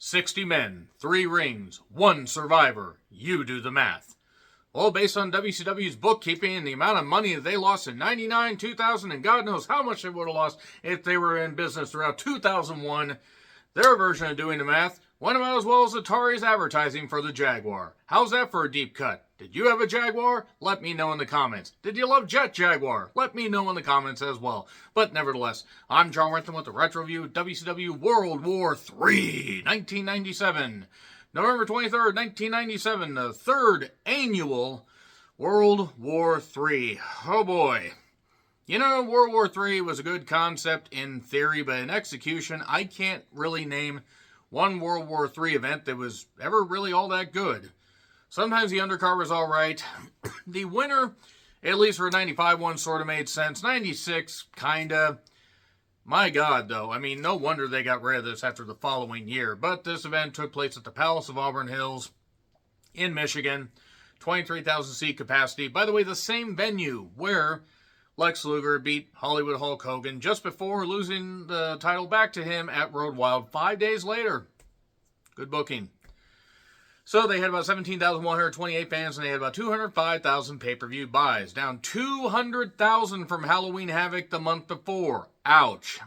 60 men, 3 rings, 1 survivor. You do the math. Well, based on WCW's bookkeeping and the amount of money that they lost in 99, 2000, and God knows how much they would have lost if they were in business throughout 2001, their version of doing the math went about as well as Atari's advertising for the Jaguar. How's that for a deep cut? Did you have a Jaguar? Let me know in the comments. Did you love Jet Jaguar? Let me know in the comments as well. But nevertheless, I'm John Renton with the Retro Review WCW World War III, 1997. November 23rd, 1997, the third annual World War III. Oh boy. You know, World War III was a good concept in theory, but in execution, I can't really name one World War III event that was ever really all that good. Sometimes the undercard was alright. The winner, at least for 95 one, sort of made sense. 96, kinda. My God, though. I mean, no wonder they got rid of this after the following year. But this event took place at the Palace of Auburn Hills in Michigan. 23,000 seat capacity. By the way, the same venue where Lex Luger beat Hollywood Hulk Hogan just before losing the title back to him at Road Wild 5 days later. Good booking. So they had about 17,128 fans, and they had about 205,000 pay-per-view buys. Down 200,000 from Halloween Havoc the month before. Ouch.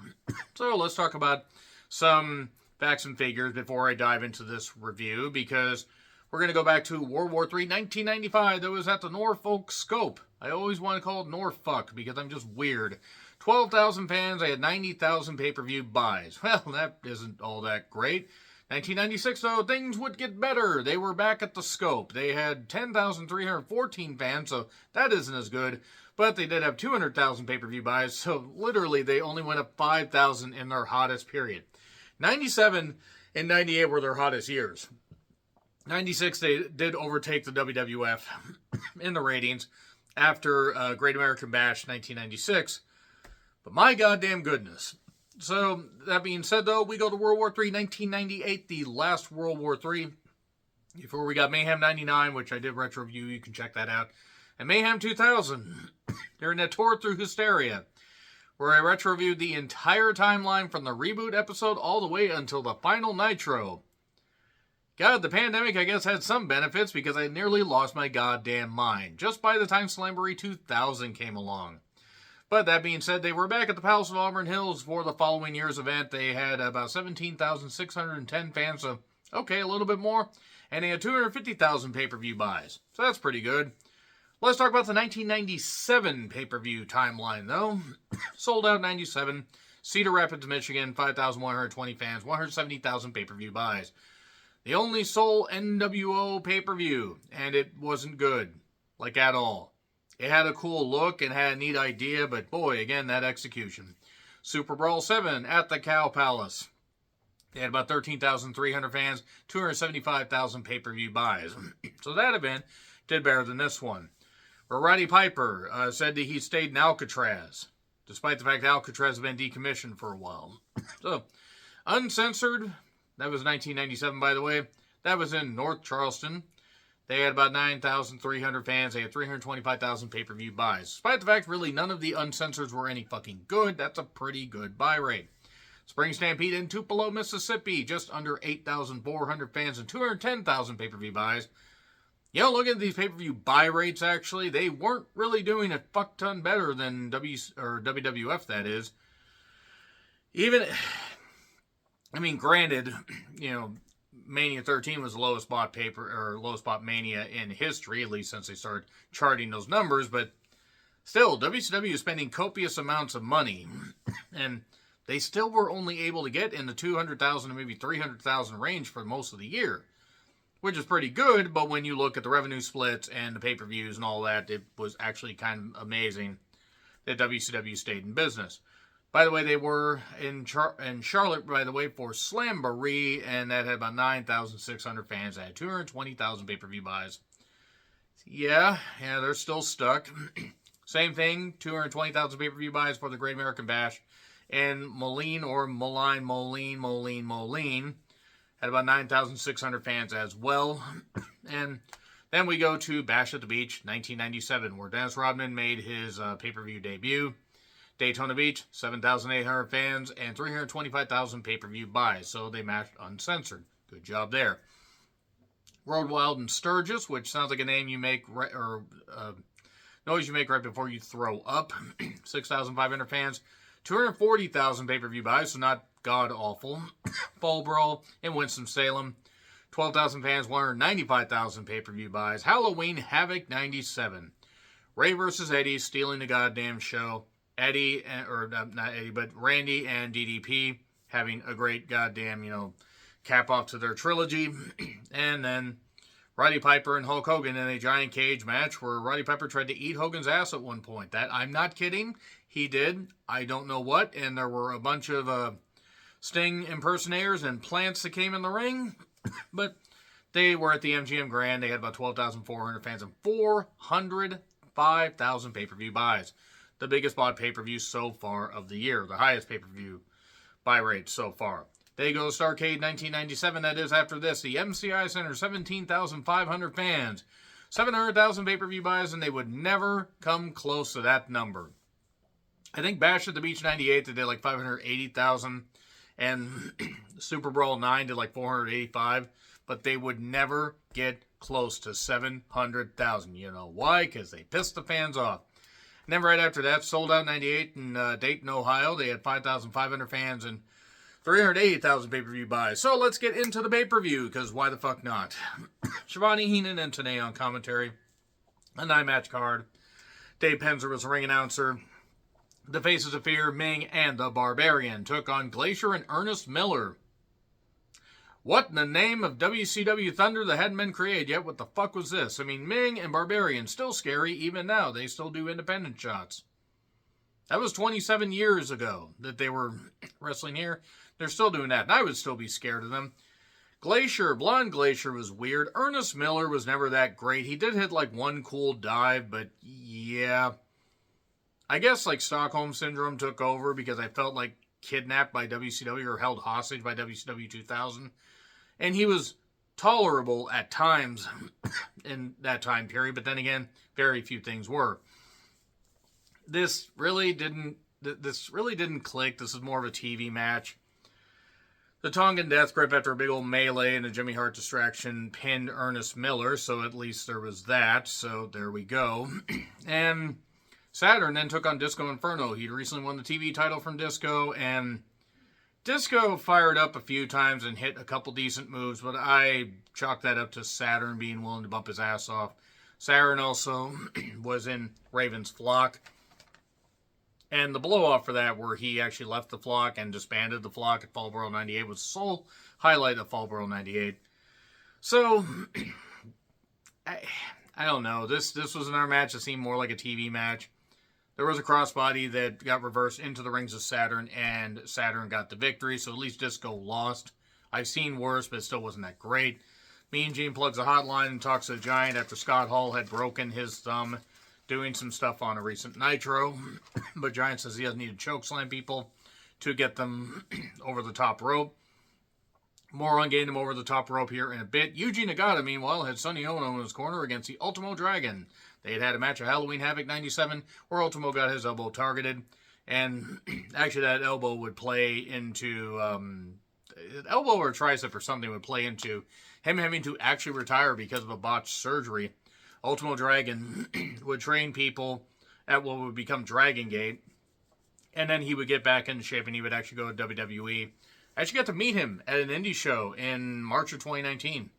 So let's talk about some facts and figures before I dive into this review, because we're going to go back to World War III, 1995. That was at the Norfolk Scope. I always want to call it Norfolk because I'm just weird. 12,000 fans. I had 90,000 pay-per-view buys. Well, that isn't all that great. 1996, though, things would get better. They were back at the Scope. They had 10,314 fans, so that isn't as good. But they did have 200,000 pay-per-view buys, so literally they only went up 5,000 in their hottest period. 97 and 98 were their hottest years. 96, they did overtake the WWF in the ratings after Great American Bash 1996. But my goddamn goodness. So, that being said, though, we go to World War III, 1998, the last World War III. Before we got Mayhem 99, which I did retro review, you can check that out. And Mayhem 2000, during that tour through Hysteria, where I retro reviewed the entire timeline from the reboot episode all the way until the final Nitro. God, the pandemic, I guess, had some benefits because I nearly lost my goddamn mind just by the time Slamboree 2000 came along. But that being said, they were back at the Palace of Auburn Hills for the following year's event. They had about 17,610 fans, so okay, a little bit more. And they had 250,000 pay-per-view buys, so that's pretty good. Let's talk about the 1997 pay-per-view timeline, though. Sold out 97. Cedar Rapids, Michigan, 5,120 fans, 170,000 pay-per-view buys. The only sole NWO pay-per-view, and it wasn't good, like at all. It had a cool look and had a neat idea, but boy, again, that execution. Super Brawl 7 at the Cow Palace. They had about 13,300 fans, 275,000 pay-per-view buys. So that event did better than this one. Where Roddy Piper said that he stayed in Alcatraz, despite the fact that Alcatraz had been decommissioned for a while. So, Uncensored, that was 1997, by the way. That was in North Charleston. They had about 9,300 fans. They had 325,000 pay-per-view buys. Despite the fact, really, none of the Uncensored were any fucking good. That's a pretty good buy rate. Spring Stampede in Tupelo, Mississippi. Just under 8,400 fans and 210,000 pay-per-view buys. You know, looking at these pay-per-view buy rates, actually, they weren't really doing a fuck ton better than WWF, that is. Even, I mean, granted, you know, Mania 13 was the lowest bought lowest bought Mania in history, at least since they started charting those numbers, but still, WCW is spending copious amounts of money, and they still were only able to get in the 200,000 to maybe 300,000 range for most of the year, which is pretty good, but when you look at the revenue splits and the pay-per-views and all that, it was actually kind of amazing that WCW stayed in business. By the way, they were in Charlotte, by the way, for Slamboree, and that had about 9,600 fans. That had 220,000 pay-per-view buys. Yeah, they're still stuck. Same thing, 220,000 pay-per-view buys for the Great American Bash. And Moline had about 9,600 fans as well. And then we go to Bash at the Beach, 1997, where Dennis Rodman made his pay-per-view debut. Daytona Beach, 7,800 fans and 325,000 pay-per-view buys, so they matched Uncensored. Good job there. Road Wild and Sturgis, which sounds like a name you make noise you make right before you throw up. 6,500 fans, 240,000 pay-per-view buys, so not god-awful. Fall Brawl in Winston-Salem, 12,000 fans, 195,000 pay-per-view buys. Halloween Havoc 97. Ray versus Eddie stealing the goddamn show. Eddie, or not Eddie, but Randy and DDP having a great goddamn, cap off to their trilogy. And then Roddy Piper and Hulk Hogan in a giant cage match where Roddy Piper tried to eat Hogan's ass at one point. That, I'm not kidding. He did. I don't know what. And there were a bunch of Sting impersonators and plants that came in the ring. But they were at the MGM Grand. They had about 12,400 fans and 405,000 pay-per-view buys. The biggest bought pay-per-view so far of the year. The highest pay-per-view buy rate so far. They go to Starrcade 1997. That is after this. The MCI Center, 17,500 fans. 700,000 pay-per-view buys, and they would never come close to that number. I think Bash at the Beach 98, they did like 580,000. And Super Brawl 9 did like 485. But they would never get close to 700,000. You know why? Because they pissed the fans off. And then right after that, Sold Out 98 in Dayton, Ohio. They had 5,500 fans and 380,000 pay-per-view buys. So let's get into the pay-per-view, because why the fuck not? Shivani, Heenan, and Tenay on commentary. A 9-match card. Dave Penzer was a ring announcer. The Faces of Fear, Ming, and the Barbarian took on Glacier and Ernest Miller. What in the name of WCW Thunder that hadn't been created yet? What the fuck was this? I mean, Ming and Barbarian, still scary even now. They still do independent shots. That was 27 years ago that they were wrestling here. They're still doing that, and I would still be scared of them. Glacier, Blonde Glacier was weird. Ernest Miller was never that great. He did hit like one cool dive, but yeah. I guess like Stockholm Syndrome took over because I felt like kidnapped by WCW or held hostage by WCW 2000. And he was tolerable at times in that time period, but then again, very few things were. This really didn't click. This is more of a TV match. The Tongan Death Grip, after a big old melee and a Jimmy Hart distraction, pinned Ernest Miller, so at least there was that. So there we go. And Saturn then took on Disco Inferno. He'd recently won the TV title from Disco, and Disco fired up a few times and hit a couple decent moves, but I chalked that up to Saturn being willing to bump his ass off. Saturn also was in Raven's flock. And the blow-off for that, where he actually left the flock and disbanded the flock at Fall Brawl 98, was the sole highlight of Fall Brawl 98. So, I don't know. This was another match that seemed more like a TV match. There was a crossbody that got reversed into the rings of Saturn, and Saturn got the victory, so at least Disco lost. I've seen worse, but it still wasn't that great. Mean Gene plugs a hotline and talks to the Giant after Scott Hall had broken his thumb doing some stuff on a recent Nitro. But Giant says he doesn't need to chokeslam people to get them over the top rope. More on getting them over the top rope here in a bit. Yuji Nagata, meanwhile, had Sonny Ono in his corner against the Ultimo Dragon. They had a match at Halloween Havoc 97 where Ultimo got his elbow targeted. And actually that elbow would play into... elbow or tricep or something would play into him having to actually retire because of a botched surgery. Ultimo Dragon would train people at what would become Dragon Gate. And then he would get back into shape and he would actually go to WWE. I actually got to meet him at an indie show in March of 2019.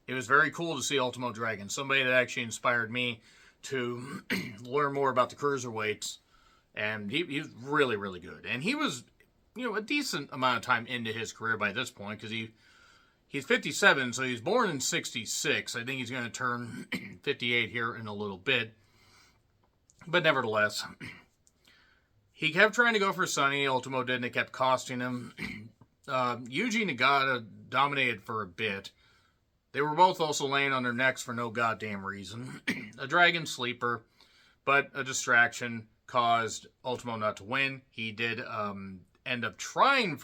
It was very cool to see Ultimo Dragon. Somebody that actually inspired me to learn more about the cruiserweights. And he was really, really good. And he was, a decent amount of time into his career by this point. Because he's 57, so he's born in 66. I think he's going to turn 58 here in a little bit. But nevertheless, he kept trying to go for Sonny. Ultimo did, and it kept costing him. Yuji Nagata dominated for a bit. They were both also laying on their necks for no goddamn reason. A Dragon Sleeper, but a distraction caused Ultimo not to win. He did end up trying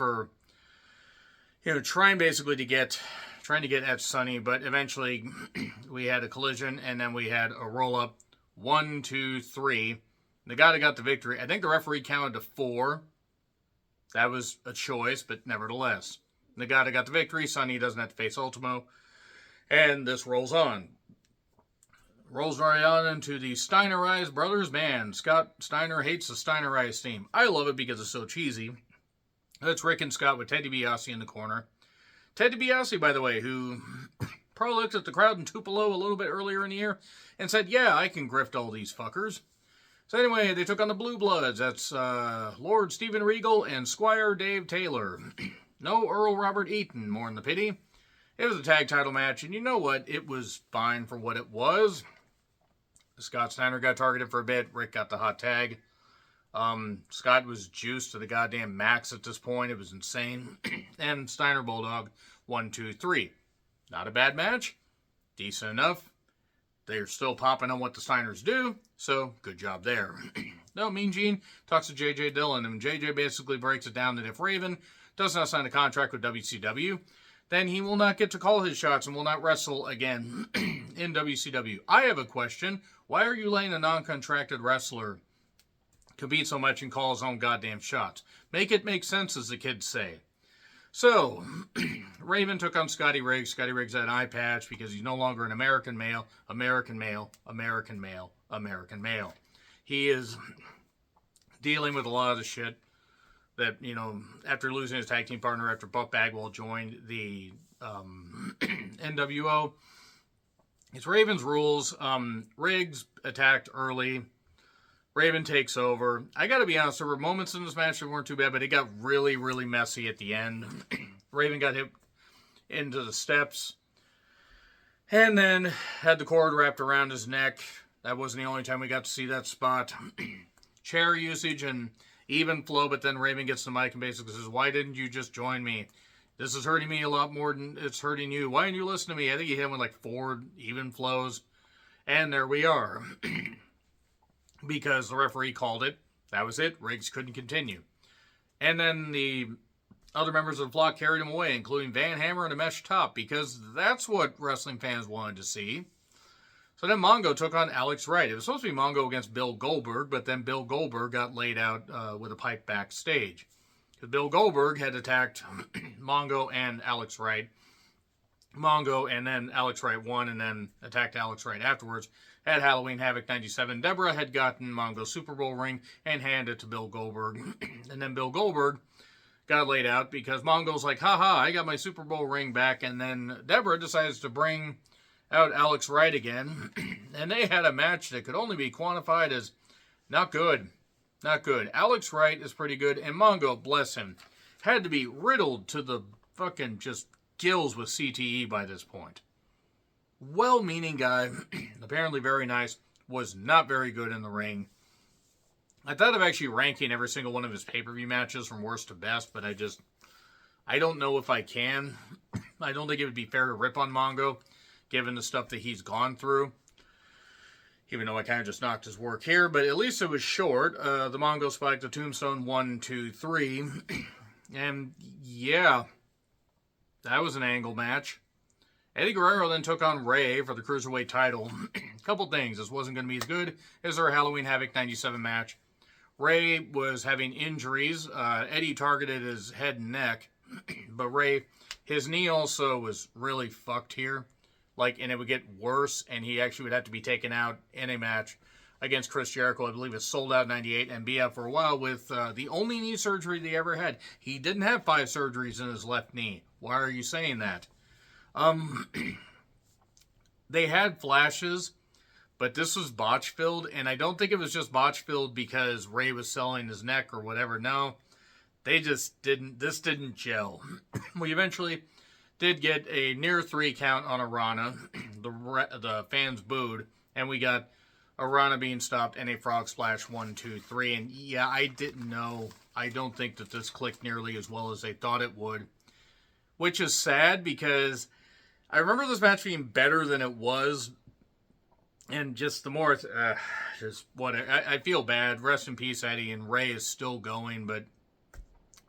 basically to get at Sonny, but eventually we had a collision, and then we had a roll-up. 1, 2, 3. Nagata got the victory. I think the referee counted to 4. That was a choice, but nevertheless. Nagata got the victory. Sonny doesn't have to face Ultimo. And this rolls on. Rolls right on into the Steinerized Brothers. Man, Scott Steiner hates the Steinerized theme. I love it because it's so cheesy. That's Rick and Scott with Ted DiBiase in the corner. Ted DiBiase, by the way, who probably looked at the crowd in Tupelo a little bit earlier in the year and said, yeah, I can grift all these fuckers. So anyway, they took on the Blue Bloods. That's Lord Steven Regal and Squire Dave Taylor. No Earl Robert Eaton, more than the pity. It was a tag title match, and you know what? It was fine for what it was. Scott Steiner got targeted for a bit. Rick got the hot tag. Scott was juiced to the goddamn max at this point. It was insane. And Steiner Bulldog, 1, 2, 3. Not a bad match. Decent enough. They're still popping on what the Steiners do, so good job there. No, Mean Gene talks to J.J. Dillon, and J.J. basically breaks it down that if Raven does not sign a contract with WCW, then he will not get to call his shots and will not wrestle again in WCW. I have a question. Why are you letting a non-contracted wrestler compete so much and call his own goddamn shots? Make it make sense, as the kids say. So, Raven took on Scotty Riggs. Scotty Riggs had an eye patch because he's no longer an American male, American male, American male, American male. He is dealing with a lot of the shit that, you know, after losing his tag team partner, after Buff Bagwell joined the NWO. It's Raven's rules. Riggs attacked early. Raven takes over. I gotta be honest, there were moments in this match that weren't too bad, but it got really, really messy at the end. Raven got hit into the steps and then had the cord wrapped around his neck. That wasn't the only time we got to see that spot. Chair usage and even flow, but then Raven gets the mic and basically says, why didn't you just join me? This is hurting me a lot more than it's hurting you. Why didn't you listen to me? I think he hit him with like 4 even flows. And there we are. Because the referee called it. That was it. Riggs couldn't continue. And then the other members of the flock carried him away, including Van Hammer and a mesh top, because that's what wrestling fans wanted to see. So then Mongo took on Alex Wright. It was supposed to be Mongo against Bill Goldberg, but then Bill Goldberg got laid out with a pipe backstage. Because Bill Goldberg had attacked Mongo and Alex Wright. Mongo and then Alex Wright won and then attacked Alex Wright afterwards. At Halloween Havoc 97, Deborah had gotten Mongo's Super Bowl ring and handed it to Bill Goldberg. And then Bill Goldberg got laid out because Mongo's like, haha, I got my Super Bowl ring back. And then Deborah decides to bring out Alex Wright again. And they had a match that could only be quantified as not good. Not good. Alex Wright is pretty good. And Mongo, bless him, had to be riddled to the fucking just gills with CTE by this point. Well-meaning guy, apparently very nice, was not very good in the ring. I thought of actually ranking every single one of his pay-per-view matches from worst to best, but I don't know if I can. I don't think it would be fair to rip on Mongo, given the stuff that he's gone through. Even though I kind of just knocked his work here, but at least it was short. The Mongo spiked the Tombstone 1, 2, 3. And yeah, that was an angle match. Eddie Guerrero then took on Ray for the Cruiserweight title. A couple things. This wasn't going to be as good as their Halloween Havoc 97 match. Ray was having injuries. Eddie targeted his head and neck. But Ray, his knee also was really fucked here. And it would get worse, and he actually would have to be taken out in a match against Chris Jericho. I believe it's Sold Out 98, and be out for a while with the only knee surgery they ever had. He didn't have 5 surgeries in his left knee. Why are you saying that? They had flashes, but this was botch-filled, and I don't think it was just botch-filled because Ray was selling his neck or whatever. No, they just didn't, this didn't gel. We eventually did get a near 3 count on Arana. The fans booed, and we got Arana being stopped and a frog splash 1, 2, 3, and yeah, I didn't know. I don't think that this clicked nearly as well as they thought it would, which is sad because I remember this match being better than it was, and just the more, just what, I feel bad. Rest in peace, Eddie, and Ray is still going, but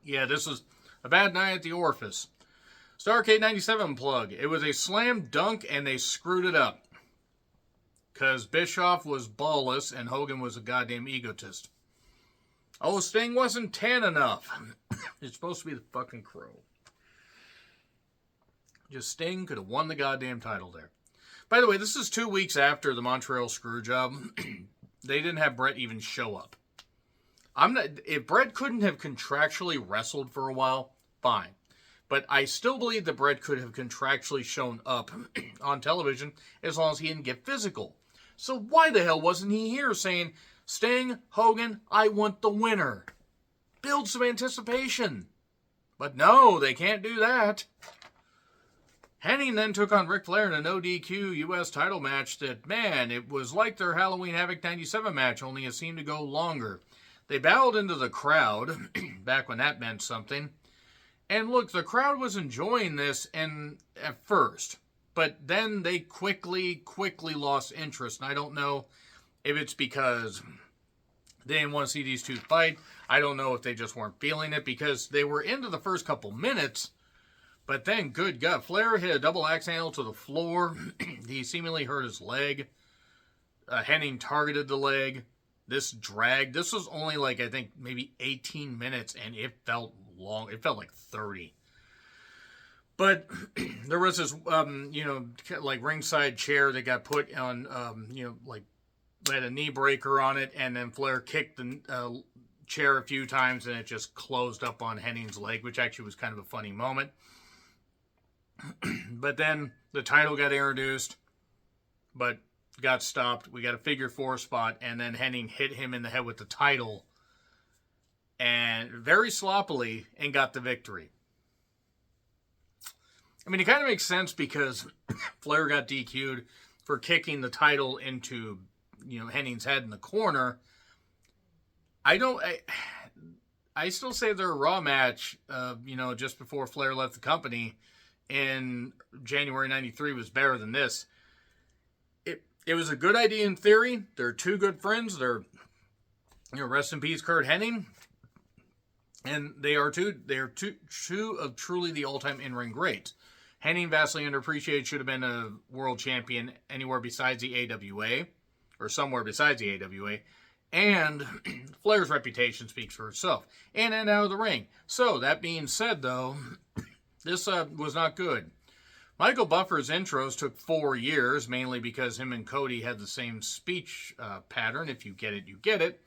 yeah, this was a bad night at the orifice. Starrcade 97 plug. It was a slam dunk, and they screwed it up. Because Bischoff was ballless, and Hogan was a goddamn egotist. Oh, Sting wasn't tan enough. It's supposed to be the fucking Crow. Just Sting could have won the goddamn title there. By the way, this is 2 weeks after the Montreal Screwjob. They didn't have Bret even show up. If Bret couldn't have contractually wrestled for a while, fine. But I still believe that Bret could have contractually shown up on television as long as he didn't get physical. So why the hell wasn't he here saying, Sting, Hogan, I want the winner? Build some anticipation. But no, they can't do that. Hennig then took on Ric Flair in a no DQ U.S. title match that, man, it was like their Halloween Havoc 97 match, only it seemed to go longer. They battled into the crowd, back when that meant something. And look, the crowd was enjoying this at first. But then they quickly lost interest. And I don't know if it's because they didn't want to see these two fight. I don't know if they just weren't feeling it, because they were into the first couple minutes. But then, good God, Flair hit a double axe handle to the floor. He seemingly hurt his leg. Hennig targeted the leg. This dragged. This was only like, I think, maybe 18 minutes, and it felt long. It felt like 30. But there was this, like ringside chair that got put on, like had a knee breaker on it, and then Flair kicked the chair a few times, and it just closed up on Hennig's leg, which actually was kind of a funny moment. But then the title got introduced, but got stopped. We got a figure four spot, and then Hennig hit him in the head with the title, and very sloppily, and got the victory. I mean, it kind of makes sense because Flair got DQ'd for kicking the title into, Hennig's head in the corner. I still say their Raw match, just before Flair left the company in January 93 was better than this. It was a good idea in theory. They're two good friends. They're, rest in peace, Kurt Hennig. And they are two of truly the all-time in-ring greats. Hennig, vastly underappreciated, should have been a world champion anywhere besides the AWA, or somewhere besides the AWA. And Flair's reputation speaks for itself. In and out of the ring. So, that being said, though, this was not good. Michael Buffer's intros took 4 years, mainly because him and Cody had the same speech pattern. If you get it, you get it.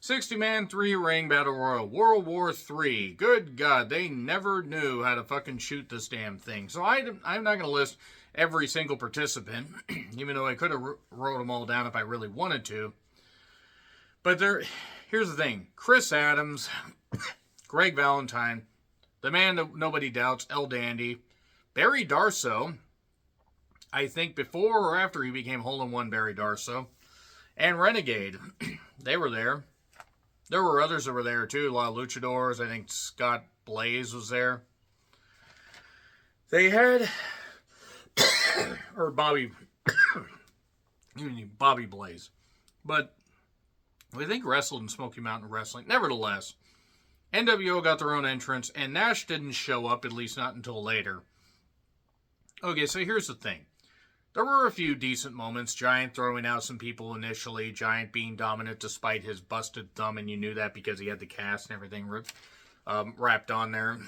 60-man, 3-ring battle royal. World War III. Good God, they never knew how to fucking shoot this damn thing. So I'm not going to list every single participant, even though I could have wrote them all down if I really wanted to. But here's the thing. Chris Adams, Greg Valentine, the man that nobody doubts, El Dandy, Barry Darsow, I think before or after he became Hole-in-One Barry Darsow, and Renegade. They were there. There were others that were there too, a lot of luchadors. I think Scott Blaze was there. They had, or Bobby Blaze. But I think wrestled in Smoky Mountain Wrestling. Nevertheless, NWO got their own entrance, and Nash didn't show up, at least not until later. Okay, so here's the thing. There were a few decent moments. Giant throwing out some people initially. Giant being dominant despite his busted thumb, and you knew that because he had the cast and everything wrapped on there.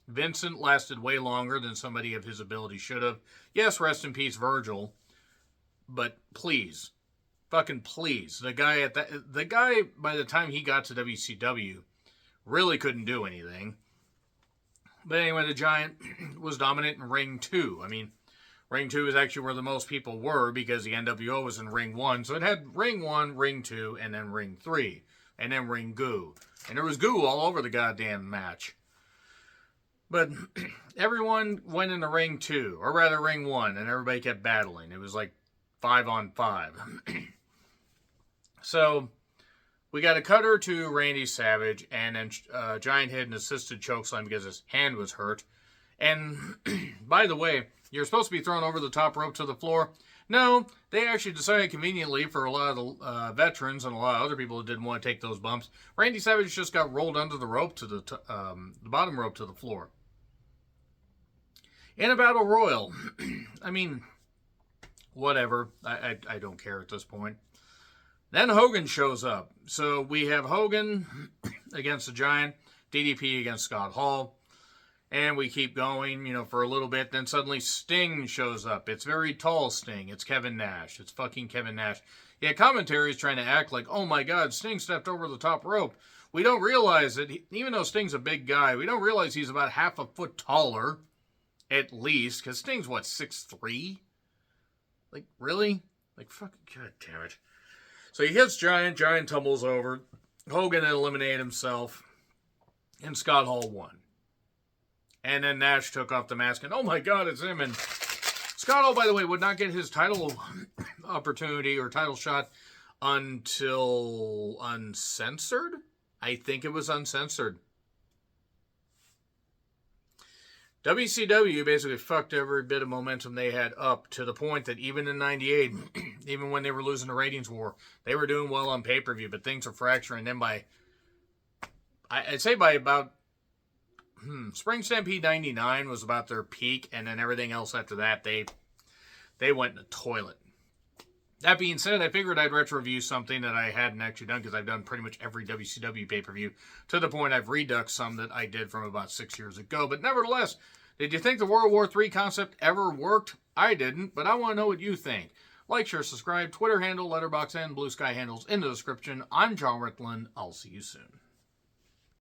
Vincent lasted way longer than somebody of his ability should have. Yes, rest in peace, Virgil. But please, fucking please. The guy by the time he got to WCW really couldn't do anything. But anyway, the Giant was dominant in Ring 2. I mean, Ring 2 is actually where the most people were because the NWO was in Ring 1. So it had Ring 1, Ring 2, and then Ring 3. And then Ring Goo. And there was goo all over the goddamn match. But everyone went into Ring 2, or rather Ring 1, and everybody kept battling. It was like 5-on-5. So we got a cutter to Randy Savage, and then Giant hit an assisted chokeslam because his hand was hurt. And by the way, you're supposed to be thrown over the top rope to the floor. No, they actually decided conveniently for a lot of the veterans and a lot of other people that didn't want to take those bumps. Randy Savage just got rolled under the rope to the bottom rope to the floor. In a battle royal, I mean, whatever. I don't care at this point. Then Hogan shows up. So we have Hogan against the Giant, DDP against Scott Hall. And we keep going, for a little bit. Then suddenly Sting shows up. It's very tall Sting. It's Kevin Nash. It's fucking Kevin Nash. Yeah, commentary is trying to act like, oh my God, Sting stepped over the top rope. We don't realize that, even though Sting's a big guy, we don't realize he's about half a foot taller, at least. Because Sting's, 6'3"? Like, really? Like, fucking, God damn it. So he hits Giant. Giant tumbles over. Hogan eliminated himself. And Scott Hall won. And then Nash took off the mask, and oh my God, it's him. And Scott Hall, by the way, would not get his title opportunity or title shot until Uncensored. I think it was Uncensored. WCW basically fucked every bit of momentum they had up to the point that even in 98, even when they were losing the ratings war, they were doing well on pay-per-view, but things were fracturing. Then I'd say by about Spring Stampede 99 was about their peak, and then everything else after that, they went in the toilet. That being said, I figured I'd retro-review something that I hadn't actually done, because I've done pretty much every WCW pay-per-view, to the point I've reduxed some that I did from about 6 years ago. But nevertheless, did you think the World War III concept ever worked? I didn't, but I want to know what you think. Like, share, subscribe, Twitter handle, Letterboxd, and Blue Sky handles in the description. I'm John Rickland. I'll see you soon.